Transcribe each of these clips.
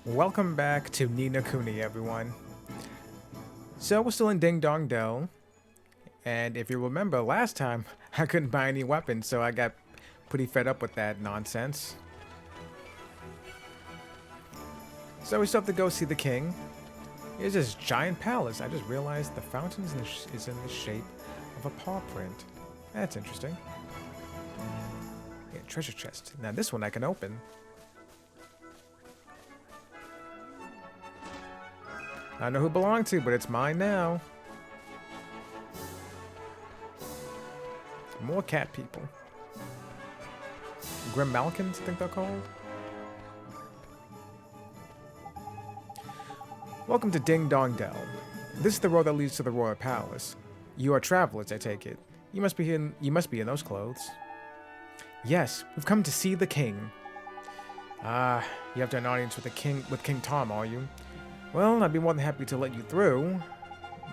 Welcome back to Kuni, everyone. So we're still in Ding Dong Dell, and if you remember last time, I couldn't buy any weapons, so I got pretty fed up with that nonsense. So we still have to go see the king. Here's this giant palace. I just realized the fountain is in the shape of a paw print. That's interesting. Yeah, treasure chest. Now this one I can open. I don't know who it belonged to, but it's mine now. More cat people. Grim Malkins, I think they're called. Welcome to Ding Dong Dell. This is the road that leads to the royal palace. You are travelers, I take it. You must be in those clothes. Yes, we've come to see the king. Ah, you have an audience with King Tom, are you? Well, I'd be more than happy to let you through,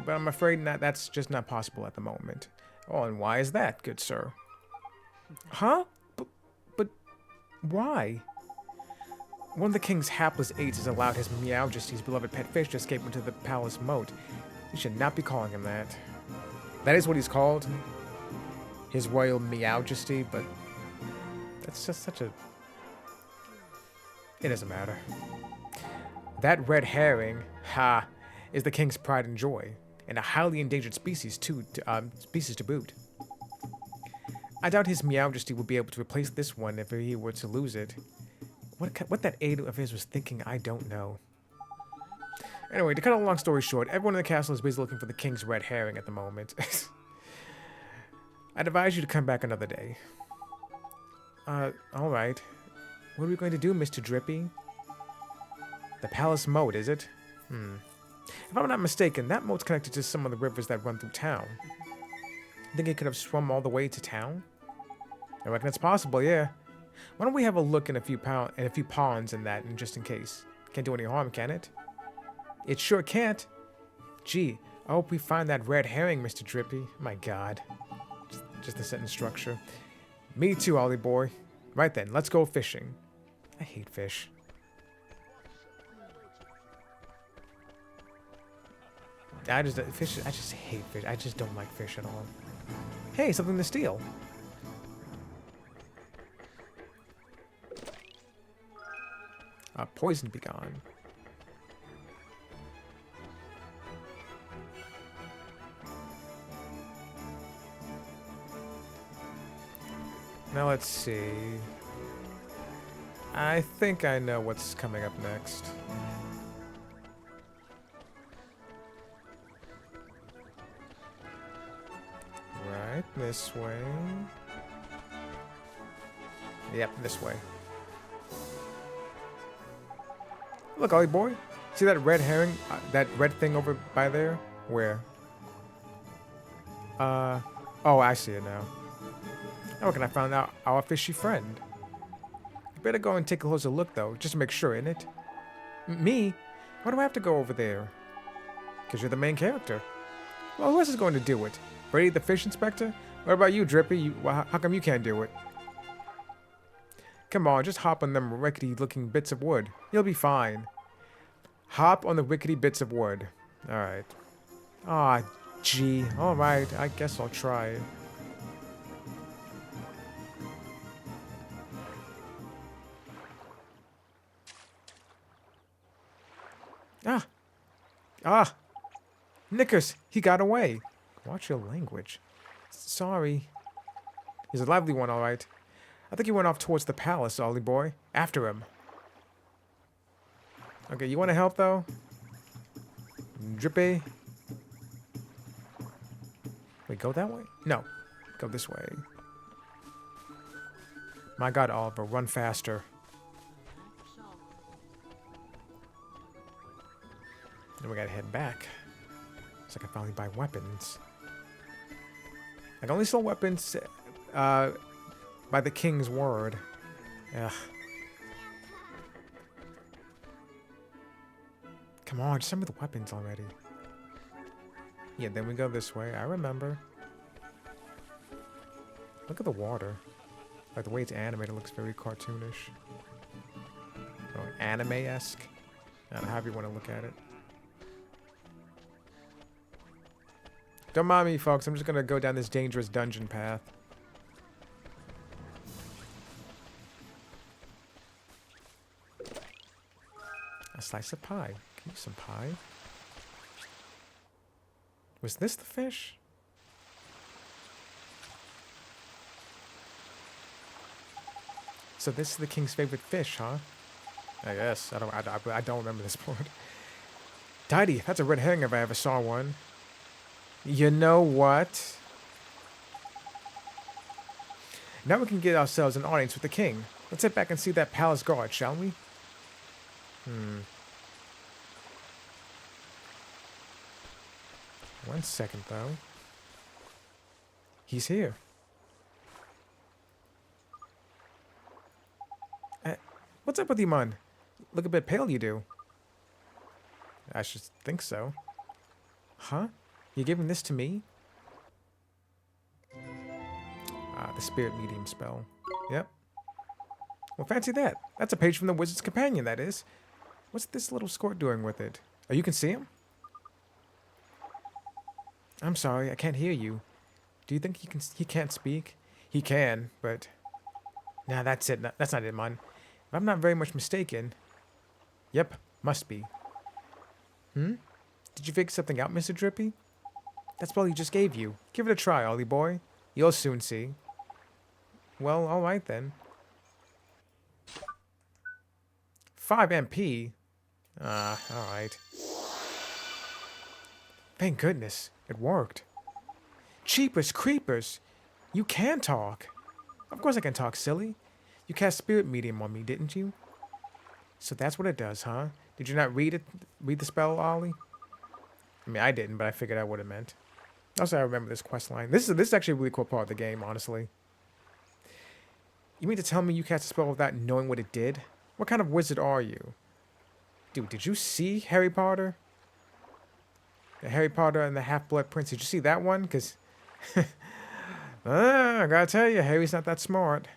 but I'm afraid that's just not possible at the moment. Oh, and why is that, good sir? Huh? But why? One of the king's hapless aides has allowed his Meowjesty's beloved pet fish to escape into the palace moat. You should not be calling him that. That is what he's called. His royal Meowjesty, but that's just such a... It doesn't matter. That red herring, is the king's pride and joy, and a highly endangered species to boot. I doubt his Meowjesty would be able to replace this one if he were to lose it. What that aide of his was thinking, I don't know. Anyway, to cut a long story short, everyone in the castle is busy looking for the king's red herring at the moment. I'd advise you to come back another day. Alright. What are we going to do, Mr. Drippy? The palace moat, is it? If I'm not mistaken, that moat's connected to some of the rivers that run through town. Think it could have swum all the way to town? I reckon it's possible, yeah. Why don't we have a look in a few ponds and that, and just in case. Can't do any harm, can it? It sure can't. Gee, I hope we find that red herring, Mr. Drippy. My god. Just the sentence structure. Me too, Ollie boy. Right then, let's go fishing. I hate fish. I just hate fish. I just don't like fish at all. Hey, something to steal. Poison be gone. Now let's see. I think I know what's coming up next. Right, this way. Yep, this way. Look, Ollie boy. See that red herring? That red thing over by there? Where? Oh, I see it now. I reckon I found out our fishy friend. You better go and take a closer look, though, just to make sure, innit? Me? Why do I have to go over there? Because you're the main character. Well, who else is going to do it? Brady the fish inspector? What about you, Drippy? How come you can't do it? Come on, just hop on them rickety-looking bits of wood. You'll be fine. Hop on the rickety bits of wood. Alright. Ah, gee. Alright, I guess I'll try. Knickers, he got away. Watch your language. Sorry. He's a lively one, all right. I think he went off towards the palace, Ollie boy. After him. Okay, you want to help, though? Drippy? Wait, go that way? No. Go this way. My god, Oliver, run faster. Then we gotta head back. So I can finally buy weapons. I can only sell weapons by the king's word. Ugh. Come on, just send me the weapons already. Yeah, then we go this way. I remember. Look at the water. Like the way it's animated looks very cartoonish. Or anime-esque. I don't know how you want to look at it. Don't mind me, folks. I'm just gonna go down this dangerous dungeon path. A slice of pie. Give me some pie. Was this the fish? So this is the king's favorite fish, huh? I guess. I don't remember this part. Tidy. That's a red herring if I ever saw one. You know what? Now we can get ourselves an audience with the king. Let's head back and see that palace guard, shall we? One second, though. He's here. What's up with you, man? Look a bit pale, you do. I should think so. Huh? You giving this to me? Ah, the spirit medium spell. Yep. Well, fancy that. That's a page from the Wizard's Companion, that is. What's this little squirt doing with it? Oh, you can see him? I'm sorry, I can't hear you. Do you think he can't speak? He can, but... Nah, that's it. That's not it, man. If I'm not very much mistaken... Yep, must be. Did you figure something out, Mr. Drippy? That spell he just gave you. Give it a try, Ollie boy. You'll soon see. Well, alright then. 5 MP? Alright. Thank goodness. It worked. Cheapers creepers! You can talk. Of course I can talk, silly. You cast spirit medium on me, didn't you? So that's what it does, huh? Did you not read the spell, Ollie? I mean, I didn't, but I figured out what it meant. Also, I remember this quest line. This is actually a really cool part of the game, honestly. You mean to tell me you cast a spell without knowing what it did? What kind of wizard are you? Dude, did you see Harry Potter? The Harry Potter and the Half-Blood Prince. Did you see that one? Because... I gotta tell you, Harry's not that smart.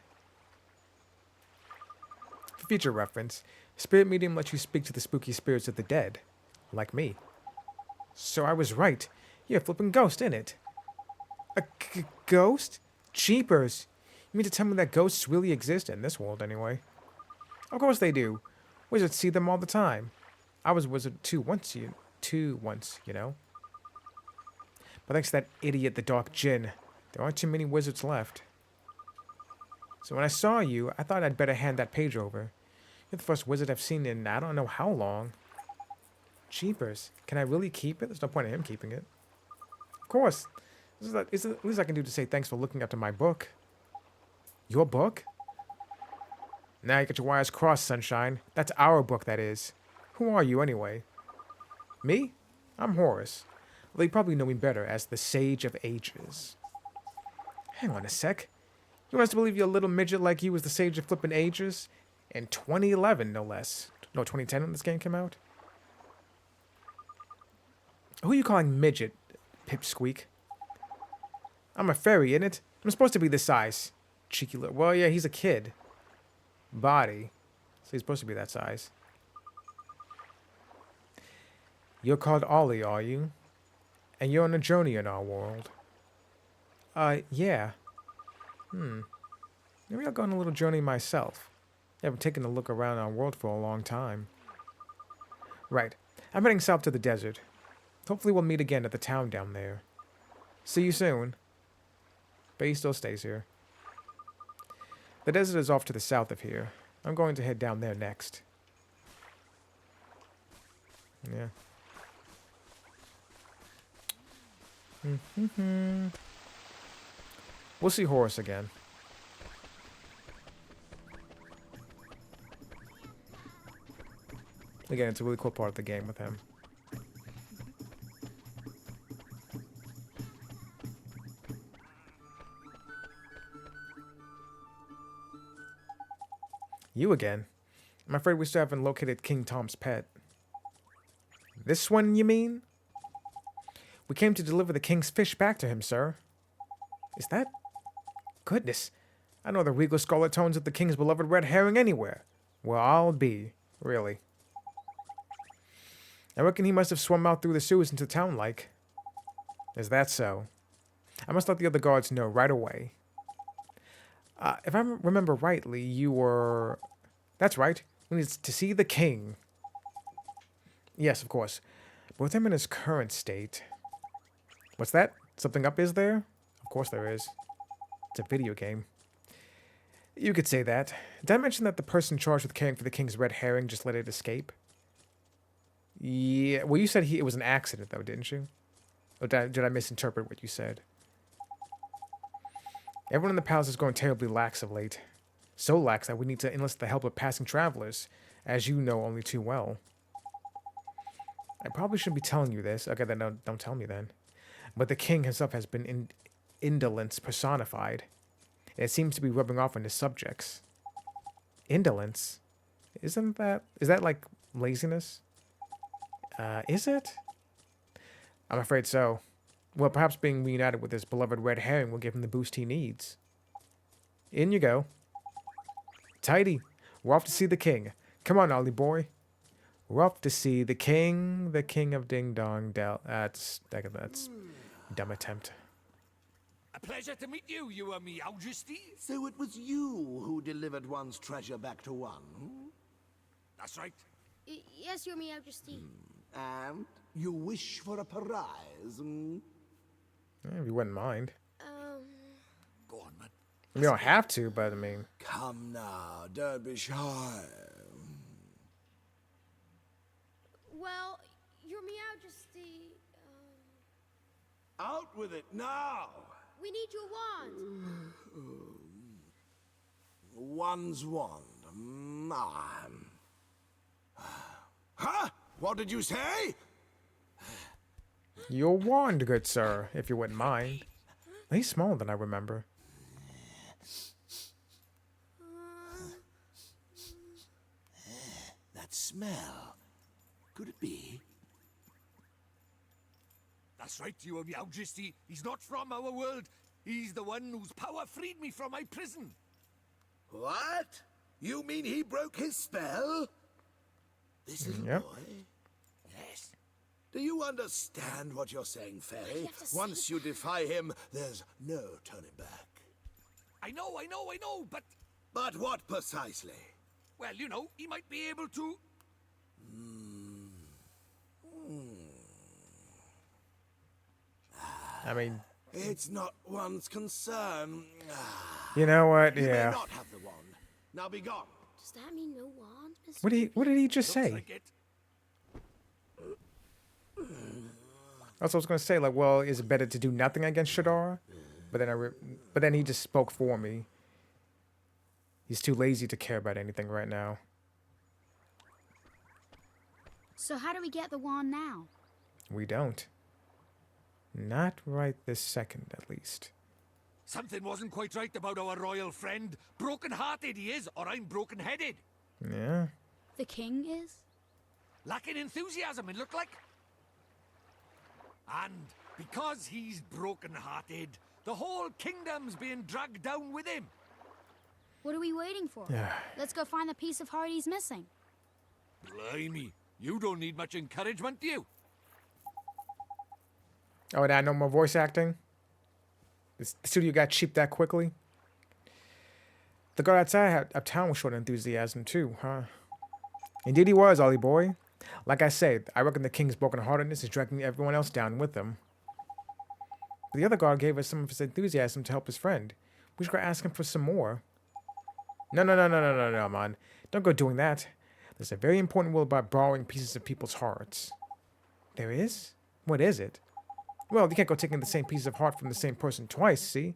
For future reference, Spirit Medium lets you speak to the spooky spirits of the dead. Like me. So I was right. You're a flippin' ghost, ain't it? A ghost? Jeepers! You mean to tell me that ghosts really exist? In this world, anyway. Of course they do. Wizards see them all the time. I was a wizard too once, you know. But thanks to that idiot, the Dark Djinn, there aren't too many wizards left. So when I saw you, I thought I'd better hand that page over. You're the first wizard I've seen in I don't know how long. Jeepers. Can I really keep it? There's no point in him keeping it. Of course. This is the least I can do to say thanks for looking after my book. Your book? Now you get your wires crossed, Sunshine. That's our book, that is. Who are you, anyway? Me? I'm Horace. Well, you probably know me better as the Sage of Ages. Hang on a sec. You want us to believe you're a little midget like you was the Sage of Flippin' Ages? In 2011, no less. No, 2010 when this game came out? Who are you calling midget, Pipsqueak? I'm a fairy, innit? I'm supposed to be this size. Cheeky little... Well, yeah, he's a kid. Body. So he's supposed to be that size. You're called Ollie, are you? And you're on a journey in our world. Yeah. Maybe I'll go on a little journey myself. I haven't taken a look around our world for a long time. Right. I'm heading south to the desert. Hopefully we'll meet again at the town down there. See you soon. But he still stays here. The desert is off to the south of here. I'm going to head down there next. Yeah. We'll see Horace again. Again, it's a really cool part of the game with him. You again? I'm afraid we still haven't located King Tom's pet. This one, you mean? We came to deliver the king's fish back to him, sir. Is that... Goodness. I know the regal scarlet tones of the king's beloved red herring anywhere. Well, I'll be. Really. I reckon he must have swum out through the sewers into town like. Is that so? I must let the other guards know right away. If I remember rightly, you were... That's right. We need to see the king. Yes, of course. But with him in his current state... What's that? Something up is there? Of course there is. It's a video game. You could say that. Did I mention that the person charged with caring for the king's red herring just let it escape? Yeah, well, you said it was an accident, though, didn't you? Or did I misinterpret what you said? Everyone in the palace is going terribly lax of late. So lax that we need to enlist the help of passing travelers, as you know only too well. I probably shouldn't be telling you this. Okay, then don't tell me then. But the king himself has been indolence personified. And it seems to be rubbing off on his subjects. Indolence? Is that like laziness? Is it? I'm afraid so. Well, perhaps being reunited with his beloved red herring will give him the boost he needs. In you go. Tidy. We're off to see the king. Come on, Ollie boy. We're off to see the king of Ding Dong Dell. That's dumb attempt. A pleasure to meet you, Your Majesty. So it was you who delivered one's treasure back to one? Hmm? That's right. Yes, Your Majesty. And you wish for a prize? Hmm? If you wouldn't mind. Go on, man. You don't have to, but I mean... Come now, don't be shy. Well, Your Majesty, Out with it now! we need your wand. One's wand. Huh? What did you say? Your wand, good sir, if you wouldn't mind. He's smaller than I remember. That smell. Could it be? That's right, Your Majesty. He's not from our world. He's the one whose power freed me from my prison. What? You mean he broke his spell? This little Yep. boy? Yes. Do you understand what you're saying, Fairy? have to see Once you defy him, there's no turning back. I know, but... But what precisely? Well, you know, he might be able to... I mean... It's not one's concern. You know what? You may Yeah. not have the wand. Now be gone. Does that mean no wand, Mr. What did he just Looks say? like it. That's what I was gonna say. Like, well, is it better to do nothing against Shadar? But then he just spoke for me. He's too lazy to care about anything right now. So how do we get the wand now? We don't. Not right this second, at least. Something wasn't quite right about our royal friend. Broken-hearted he is, or I'm broken-headed. Yeah. The king is? Lacking enthusiasm, it looked like. And because he's broken-hearted, the whole kingdom's being dragged down with him. What are we waiting for? Yeah. Let's go find the piece of heart he's missing. Blimey, you don't need much encouragement, do you? Oh, and I no more voice acting? The studio got cheap that quickly? The guard outside of town was showing enthusiasm too, huh? Indeed he was, Ollie boy. Like I said, I reckon the king's broken-heartedness is dragging everyone else down with him. But the other guard gave us some of his enthusiasm to help his friend. We should go ask him for some more. No, man. Don't go doing that. There's a very important rule about borrowing pieces of people's hearts. There is? What is it? Well, you can't go taking the same piece of heart from the same person twice, see?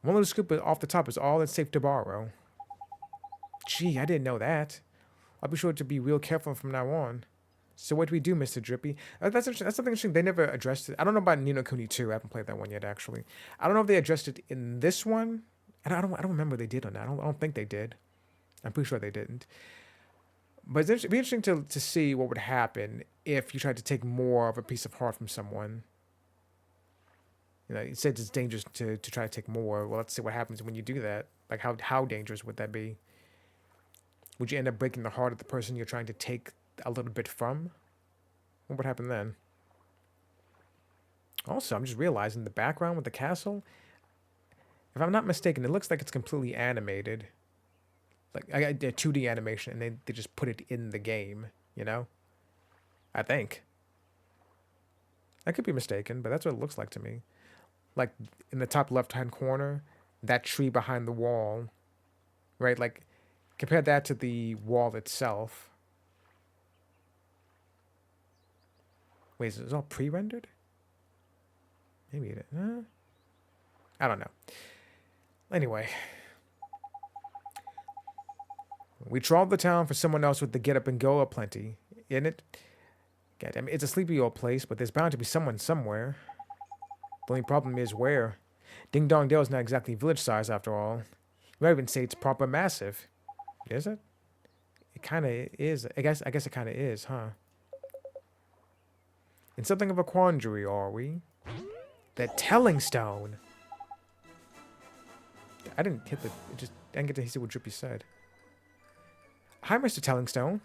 One little scoop off the top is all that's safe to borrow. Gee, I didn't know that. I'll be sure to be real careful from now on. So what do we do, Mr. Drippy? That's something interesting. They never addressed it. I don't know about Nino Kuni 2. I haven't played that one yet, actually. I don't know if they addressed it in this one. I don't remember they did on that. I don't think they did. I'm pretty sure they didn't. But it'd be interesting to see what would happen if you tried to take more of a piece of heart from someone. You know, it said it's dangerous to try to take more. Well, let's see what happens when you do that. Like, how dangerous would that be? Would you end up breaking the heart of the person you're trying to take a little bit from? What would happen then? Also, I'm just realizing the background with the castle, if I'm not mistaken, it looks like it's completely animated. Like, I got a 2D animation, and they just put it in the game, you know? I think. I could be mistaken, but that's what it looks like to me. Like, in the top left-hand corner, that tree behind the wall, right? Like, compare that to the wall itself. Wait, is it all pre-rendered? Maybe it is. I don't know. Anyway. We trawled the town for someone else with the get-up-and-go aplenty, isn't it? God, I mean, it's a sleepy old place, but there's bound to be someone somewhere. The only problem is where. Ding Dong Dale is not exactly village size after all. You might even say it's proper massive. Is it? It kind of is. I guess it kind of is, huh? In something of a quandary, are we? The telling stone. I didn't hit the. I didn't get to see what Drippy said. Hi, Mr. Tellingstone.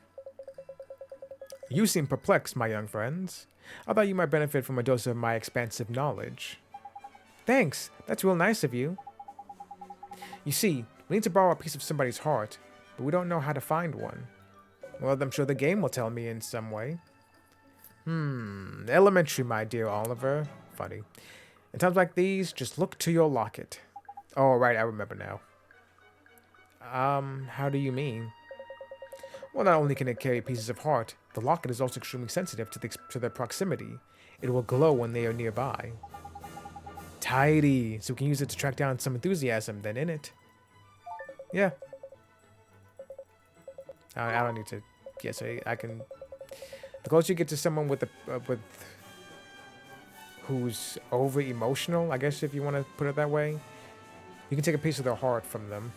You seem perplexed, my young friends. I thought you might benefit from a dose of my expansive knowledge. Thanks. That's real nice of you. You see, we need to borrow a piece of somebody's heart, but we don't know how to find one. Well, I'm sure the game will tell me in some way. Elementary, my dear Oliver. Funny. In times like these, just look to your locket. Oh, right, I remember now. How do you mean? Well, not only can it carry pieces of heart, the locket is also extremely sensitive to their proximity. It will glow when they are nearby. Tidy, so we can use it to track down some enthusiasm then in it. Yeah. I don't need to. Yeah, so I can. The closer you get to someone with who's over emotional, I guess if you want to put it that way, you can take a piece of their heart from them.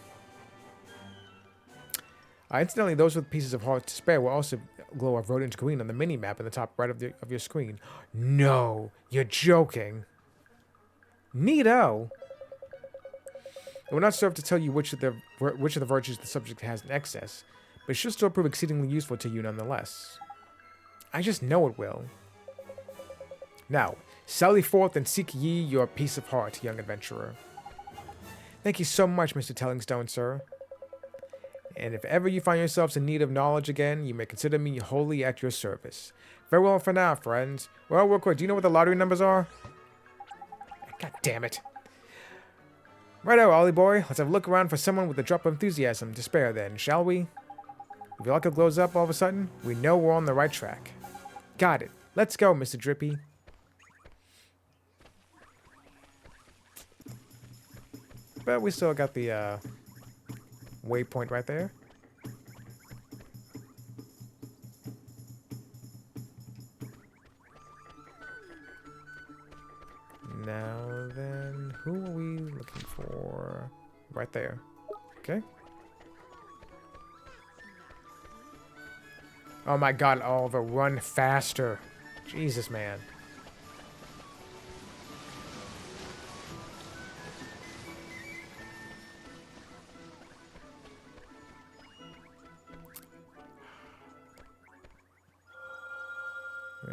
Incidentally, those with pieces of heart to spare will also glow a verdant green on the mini-map in the top right of your screen. No, you're joking. Neato. It will not serve to tell you which of the virtues the subject has in excess, but it should still prove exceedingly useful to you nonetheless. I just know it will. Now, sally forth and seek ye your piece of heart, young adventurer. Thank you so much, Mr. Tellingstone, sir. And if ever you find yourselves in need of knowledge again, you may consider me wholly at your service. Farewell for now, friends. Well, real quick, do you know what the lottery numbers are? God damn it. Righto, Ollie boy. Let's have a look around for someone with a drop of enthusiasm to spare then, shall we? If your luck glows up all of a sudden, we know we're on the right track. Got it. Let's go, Mr. Drippy. But we still got the, waypoint right there. Now then, who are we looking for? Right there. Okay. Oh my god, Oliver, run faster. Jesus, man.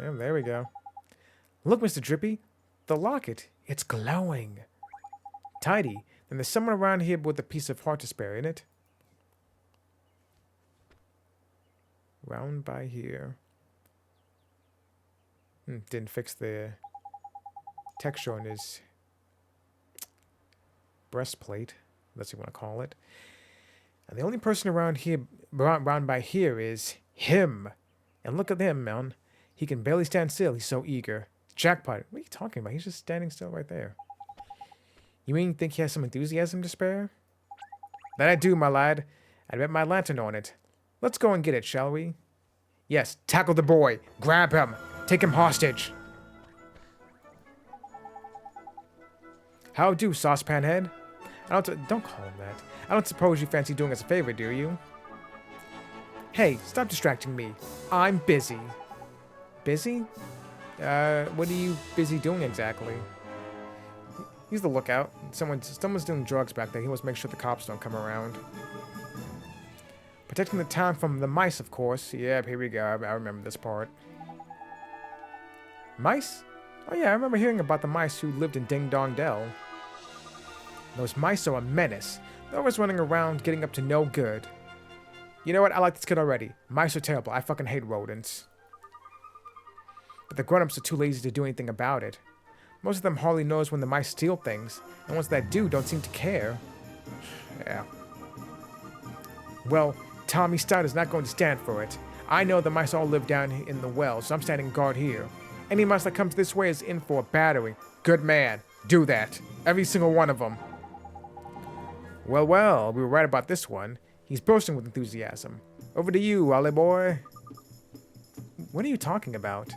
Yeah, there we go. Look, Mr. Drippy. The locket. It's glowing. Tidy. And there's someone around here with a piece of heart to spare, in it? Round by here. Didn't fix the texture on his breastplate. That's what you want to call it. And the only person around here, round by here, is him. And look at him, man. He can barely stand still. He's so eager. Jackpot. What are you talking about? He's just standing still right there. You mean you think he has some enthusiasm to spare? That I do, my lad. I bet my lantern on it. Let's go and get it, shall we? Yes, tackle the boy. Grab him. Take him hostage. How do, saucepan head? Don't call him that. I don't suppose you fancy doing us a favor, do you? Hey, stop distracting me. I'm busy. Busy? What are you busy doing exactly? He's the lookout. Someone's doing drugs back there. He wants to make sure the cops don't come around. Protecting the town from the mice, of course. Yep, here we go. I remember this part. Mice? Oh yeah, I remember hearing about the mice who lived in Ding Dong Dell. Those mice are a menace. They're always running around, getting up to no good. You know what? I like this kid already. Mice are terrible. I fucking hate rodents. But the grown-ups are too lazy to do anything about it. Most of them hardly knows when the mice steal things, and ones that do don't seem to care. Yeah. Well, Tommy Stout is not going to stand for it. I know the mice all live down in the well, so I'm standing guard here. Any mouse that comes this way is in for a battering. Good man. Do that. Every single one of them. Well, well, we were right about this one. He's bursting with enthusiasm. Over to you, Ollie boy. What are you talking about?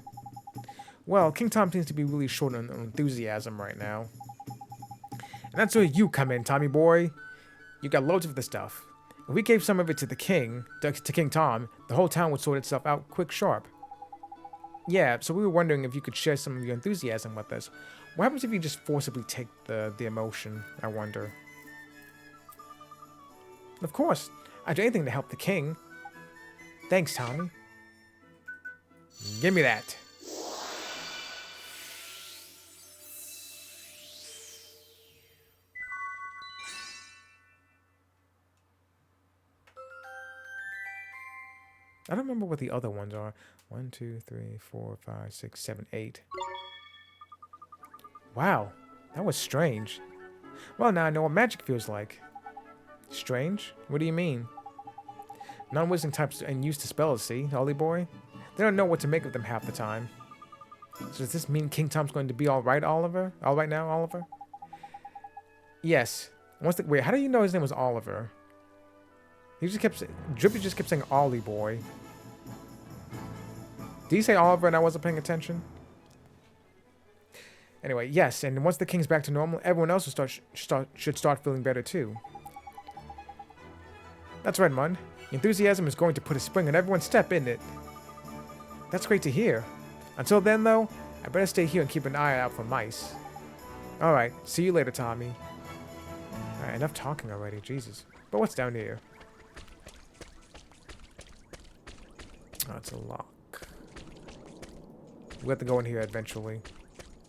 Well, King Tom seems to be really short on enthusiasm right now. And that's where you come in, Tommy boy. You got loads of the stuff. If we gave some of it to the king, to King Tom, the whole town would sort itself out quick sharp. Yeah, so we were wondering if you could share some of your enthusiasm with us. What happens if you just forcibly take the emotion, I wonder? Of course, I'd do anything to help the king. Thanks, Tommy. Give me that. I don't remember what the other ones are. 1, 2, 3, 4, 5, 6, 7, 8. Wow, that was strange. Well, now I know what magic feels like. Strange? What do you mean? Non-wizarding types ain't used to spells, see, Ollie boy? They don't know what to make of them half the time. So does this mean King Tom's going to be alright, Oliver? Alright now, Oliver? Yes. Wait, how do you know his name was Oliver? He just kept... Drippy just kept saying Ollie boy. Did he say Oliver and I wasn't paying attention? Anyway, yes, and once the king's back to normal, everyone else will should start feeling better too. That's right, Mun. Enthusiasm is going to put a spring on everyone's step, isn't it? That's great to hear. Until then, though, I better stay here and keep an eye out for mice. Alright, see you later, Tommy. Alright, enough talking already, Jesus. But what's down here? Oh, it's a lock. We have to go in here eventually.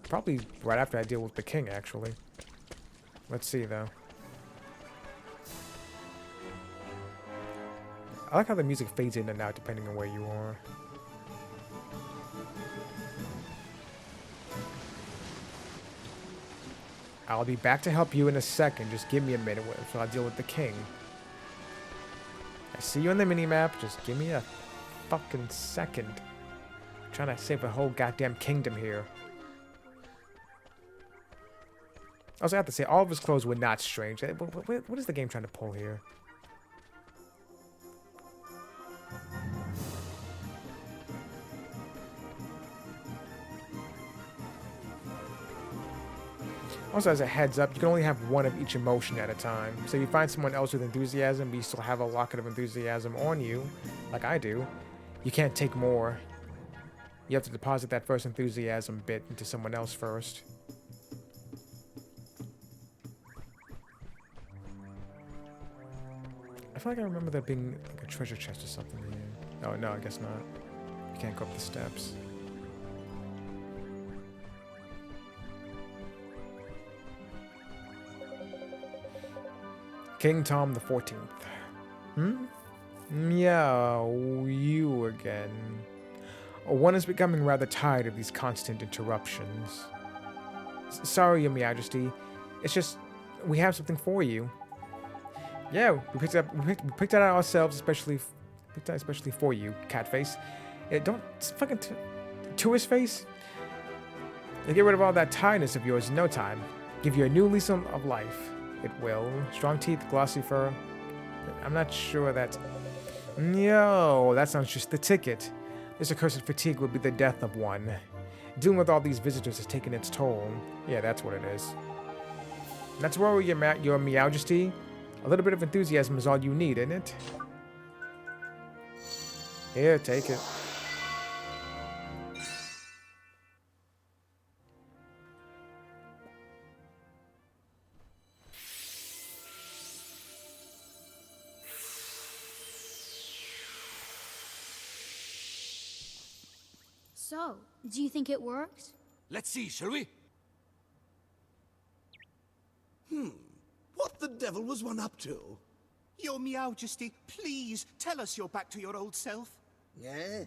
Probably right after I deal with the king, actually. Let's see, though. I like how the music fades in and out depending on where you are. I'll be back to help you in a second. Just give me a minute so I'll deal with the king. I see you on the minimap. Just give me a fucking second. I'm trying to save a whole goddamn kingdom here. Also, I have to say, all of his clothes were not strange. What is the game trying to pull here? Also, as a heads up, you can only have one of each emotion at a time. So if you find someone else with enthusiasm, but you still have a locket of enthusiasm on you, like I do, you can't take more. You have to deposit that first enthusiasm bit into someone else first. I feel like I remember there being like a treasure chest or something here. Oh, no, I guess not. You can't go up the steps. King Tom the 14th. Meow, you again. One is becoming rather tired of these constant interruptions. Sorry, Your Majesty. It's just, we have something for you. Yeah, we picked it out ourselves, especially for you, Catface. Don't fucking to his face. You'll get rid of all that tiredness of yours in no time. Give you a new lease of life. It will. Strong teeth, glossy fur. I'm not sure that... No, that sounds just the ticket. This accursed fatigue will be the death of one. Dealing with all these visitors has taken its toll. Yeah, that's what it is. That's where your Majesty. A little bit of enthusiasm is all you need, isn't it? Here, take it. So, do you think it worked? Let's see, shall we? What the devil was one up to? Your Meowjesty, please tell us you're back to your old self. Eh?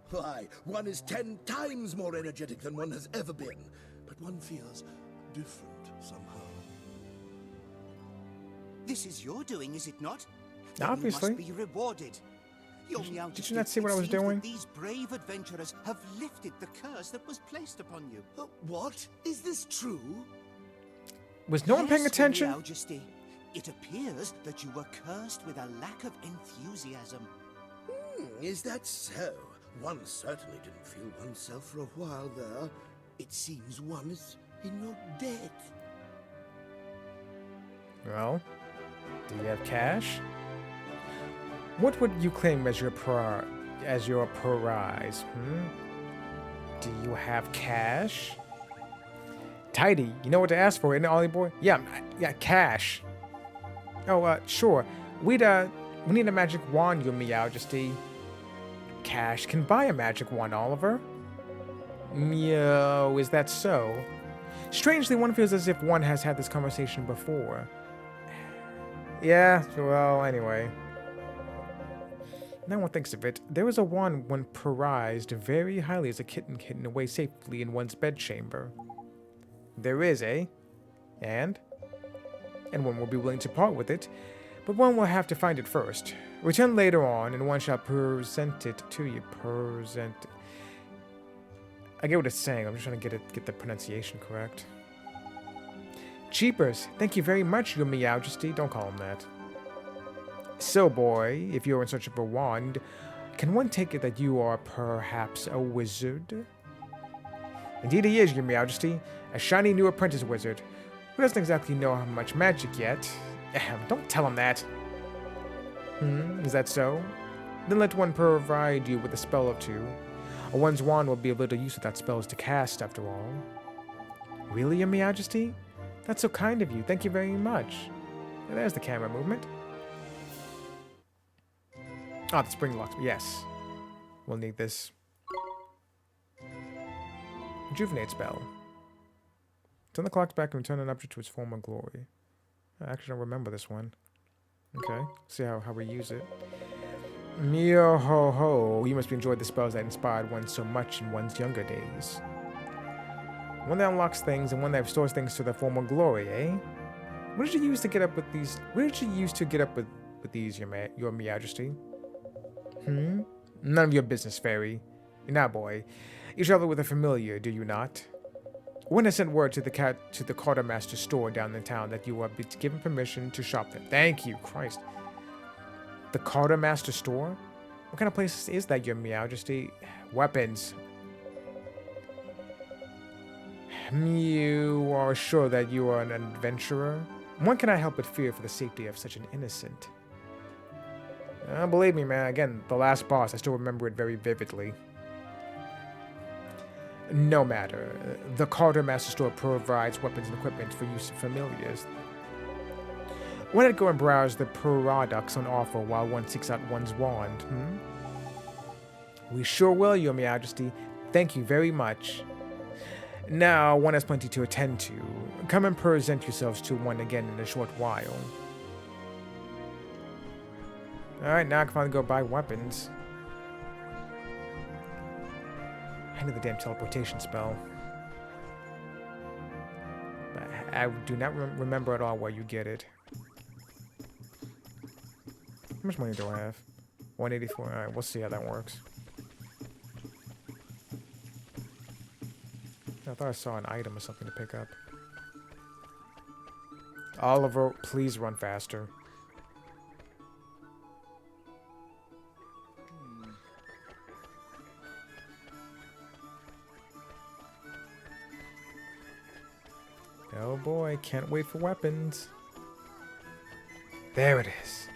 Why, one is 10 times more energetic than one has ever been. But one feels different somehow. This is your doing, is it not? Obviously. Then you must be rewarded. Your Meowjesty, Did you not see what I was it seems that doing? These brave adventurers have lifted the curse that was placed upon you. What? Is this true? Was no one paying Yes, attention? Your Majesty. It appears that you were cursed with a lack of enthusiasm. Is that so? One certainly didn't feel oneself for a while there. It seems one is in your debt. Well, do you have cash? What would you claim as your prize? Do you have cash? Tidy, you know what to ask for, isn't it, Ollie boy? Yeah, cash. Oh, sure. We need a magic wand, your Meowjesty. Cash can buy a magic wand, Oliver. Meow, is that so? Strangely, one feels as if one has had this conversation before. Yeah, well, anyway. Now one thinks of it, there was a wand one prized very highly as a kitten hidden away safely in one's bedchamber. There is, eh? And one will be willing to part with it, but one will have to find it first. Return later on, and one shall present it to you. I get what it's saying. I'm just trying to get the pronunciation correct. Cheapers, thank you very much, your Meowjesty. Don't call him that. So, boy, if you're in search of a wand, can one take it that you are perhaps a wizard? Indeed he is, your Meowjesty. A shiny new apprentice wizard, who doesn't exactly know how much magic yet. Don't tell him that. Is that so? Then let one provide you with a spell or two. One's wand will be of little use without spells to cast, after all. Really, your Meowjesty? That's so kind of you. Thank you very much. And there's the camera movement. Ah, the spring locks. Yes. We'll need this. Rejuvenate spell. Turn the clocks back and return an object to its former glory. I actually don't remember this one. Okay, see how we use it. Mio ho ho, you must have enjoyed the spells that inspired one so much in one's younger days. One that unlocks things and one that restores things to their former glory, eh? What did you use to get up with these? What did you use to get up with these, your Meowjesty? None of your business, fairy. Now, boy, you travel with a familiar, do you not? One has sent word to the quartermaster store down in town that you are given permission to shop there. Thank you, Christ. The quartermaster store? What kind of place is that, your Meowjesty? Weapons. You are sure that you are an adventurer? One cannot help but fear for the safety of such an innocent. Believe me, man, again, the last boss, I still remember it very vividly. No matter. The quartermaster store provides weapons and equipment for use of familiars. Why not go and browse the products on offer while one seeks out one's wand, We sure will, your Meowjesty. Thank you very much. Now, one has plenty to attend to. Come and present yourselves to one again in a short while. Alright, now I can finally go buy weapons. I need the damn teleportation spell. But I do not remember at all where you get it. How much money do I have? 184. Alright, we'll see how that works. I thought I saw an item or something to pick up. Oliver, please run faster. Oh boy, can't wait for weapons. There it is.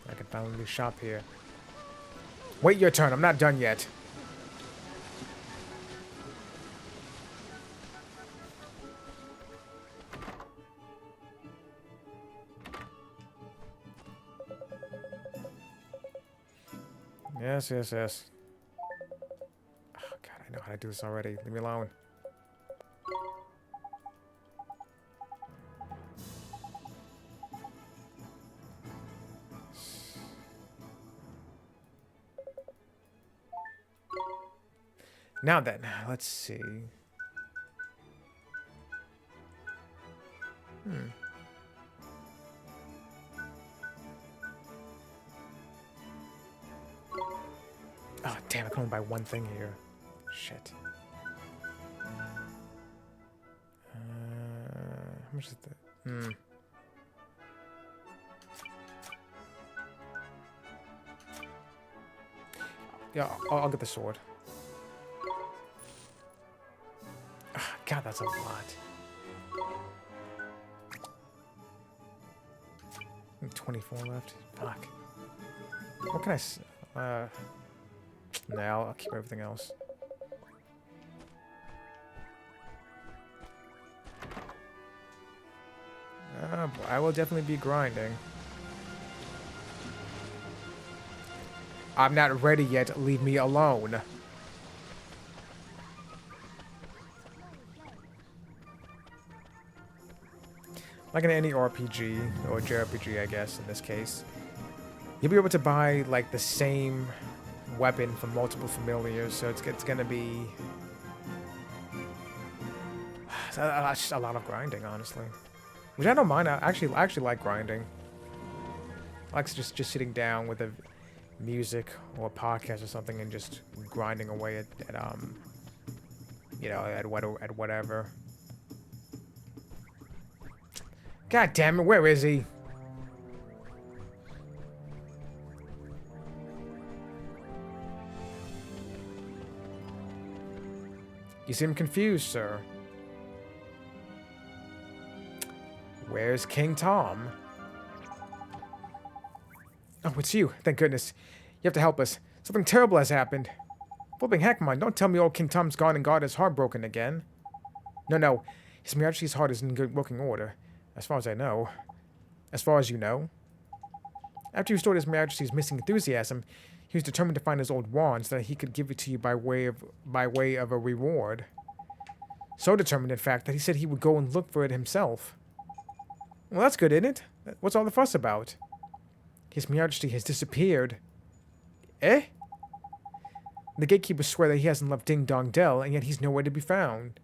I can finally shop here. Wait your turn, I'm not done yet. Yes. Oh god, God, I do this already. Leave me alone. Now then, let's see. Oh, damn, I can only buy one thing here. Shit. How much is that? Yeah, I'll get the sword. Ah, God, that's a lot. 24 left. Fuck. What can I nah, I'll keep everything else. I will definitely be grinding. I'm not ready yet. Leave me alone. Like in any RPG, or JRPG, I guess, in this case, you'll be able to buy, like, the same weapon from multiple familiars, so it's gonna be a lot of grinding, honestly. Which I don't mind. I actually like grinding. I like just sitting down with a music or a podcast or something and just grinding away at you know, at whatever. God damn it, where is he? You seem confused, sir. Where's King Tom? Oh, it's you. Thank goodness. You have to help us. Something terrible has happened. Flipping heck, man. Don't tell me old King Tom's gone and got his heart broken again. No. His Majesty's heart is in good working order. As far as I know. As far as you know. After you restored His Majesty's missing enthusiasm, he was determined to find his old wand so that he could give it to you by way of a reward. So determined, in fact, that he said he would go and look for it himself. Well, that's good, isn't it? What's all the fuss about? His Majesty has disappeared. Eh? The gatekeepers swear that he hasn't left Ding Dong Dell, and yet he's nowhere to be found.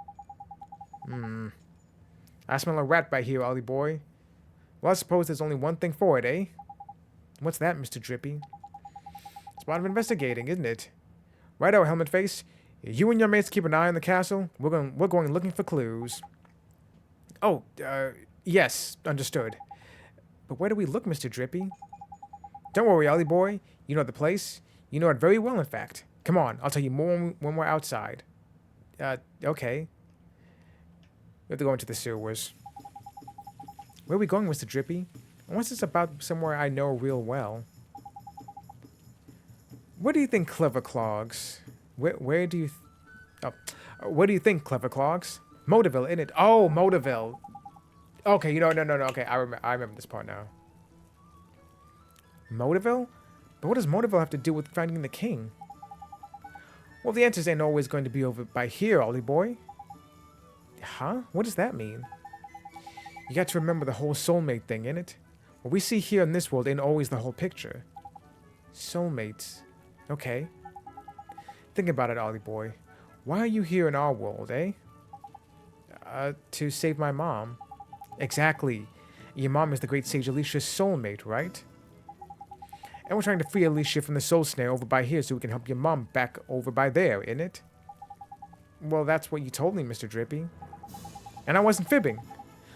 I smell a rat by here, Ollie boy. Well, I suppose there's only one thing for it, eh? What's that, Mr. Drippy? It's part of investigating, isn't it? Righto, Helmet Face. You and your mates keep an eye on the castle. We're going looking for clues. Oh, yes, understood. But where do we look, Mr. Drippy? Don't worry, Ollie boy. You know the place. You know it very well, in fact. Come on, I'll tell you more when we're outside. Okay. We have to go into the sewers. Where are we going, Mr. Drippy? Unless it's about somewhere I know real well. What do you think, Clever Clogs? Where do you... what do you think, Clever Clogs? Motorville, isn't it? Oh, Motorville. Okay, no. Okay, I remember this part now. Motorville? But what does Motorville have to do with finding the king? Well, the answers ain't always going to be over by here, Ollie boy. Huh? What does that mean? You got to remember the whole soulmate thing, innit? What we see here in this world ain't always the whole picture. Soulmates. Okay. Think about it, Ollie boy. Why are you here in our world, eh? To save my mom. Exactly. Your mom is the great sage Alicia's soulmate, right? And we're trying to free Alicia from the soul snare over by here so we can help your mom back over by there, innit? Well, that's what you told me, Mr. Drippy. And I wasn't fibbing.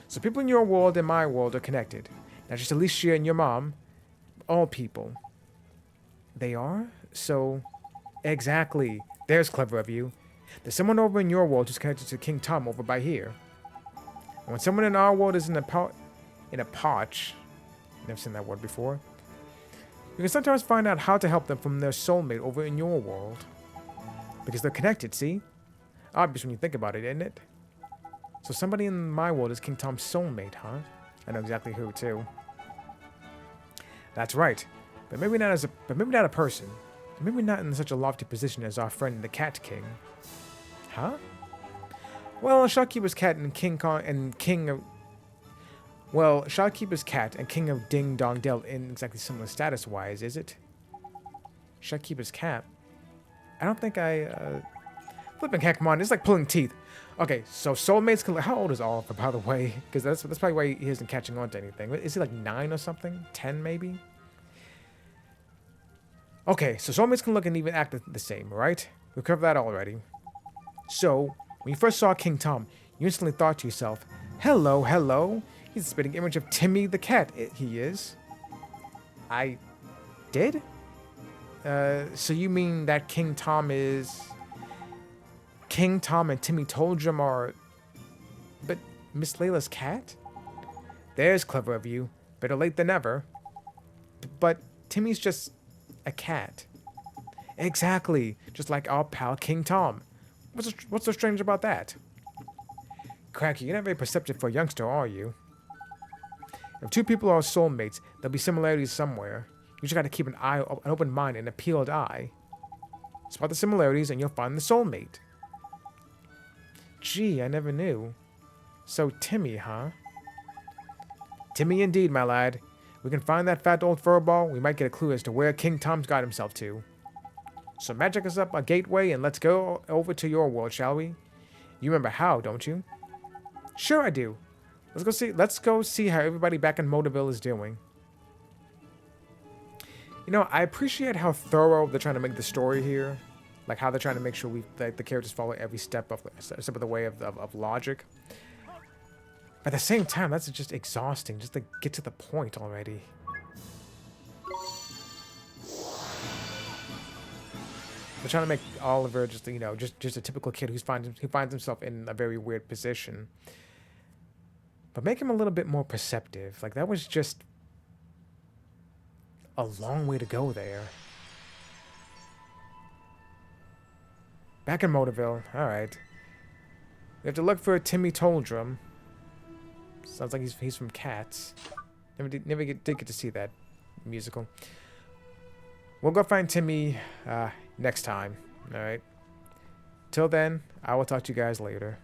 So people in your world and my world are connected. Not just Alicia and your mom. All people. They are? So... Exactly. There's clever of you. There's someone over in your world who's connected to King Tom over by here. And when someone in our world is in a potch... Never seen that word before. You can sometimes find out how to help them from their soulmate over in your world. Because they're connected, see? Obvious when you think about it, isn't it? So somebody in my world is King Tom's soulmate, huh? I know exactly who, too. That's right. But maybe not a person. Maybe not in such a lofty position as our friend the Cat King. Huh? Well, Shopkeeper's Cat and King Kong and King of... Well, Shopkeeper's Cat and King of Ding Dong Dell in exactly similar status-wise, is it? Shopkeeper's Cat? I don't think I, Flipping heck, come on, it's like pulling teeth. Okay, so soulmates can... How old is Oliver, by the way? Because that's probably why he isn't catching on to anything. Is he like 9 or something? 10, maybe? Okay, so soulmates can look and even act the same, right? We've covered that already. So, when you first saw King Tom, you instantly thought to yourself, hello, hello. He's a spitting image of Timmy the cat. He is. I did? So you mean that King Tom is... King Tom and Timmy Toldrum are... But Miss Layla's cat? There's clever of you. Better late than never. But Timmy's just a cat. Exactly. Just like our pal King Tom. What's so strange about that? Cracky, you're not very perceptive for a youngster, are you? If two people are soulmates, there'll be similarities somewhere. You just gotta keep an open mind and a peeled eye. Spot the similarities and you'll find the soulmate. Gee, I never knew. So Timmy, huh? Timmy indeed, my lad. We can find that fat old furball, we might get a clue as to where King Tom's got himself to. So magic us up a gateway and let's go over to your world, shall we? You remember how, don't you? Sure I do. Let's go see how everybody back in Motorville is doing. You know, I appreciate how thorough they're trying to make the story here. Like how they're trying to make sure the characters follow every step of the way of logic. But at the same time, that's just exhausting, just to get to the point already. They're trying to make Oliver just, you know, just a typical kid who finds himself in a very weird position. But make him a little bit more perceptive. Like, that was just a long way to go there. Back in Motorville. Alright. We have to look for Timmy Toldrum. Sounds like he's from Cats. Never did get to see that musical. We'll go find Timmy next time. Alright. Till then, I will talk to you guys later.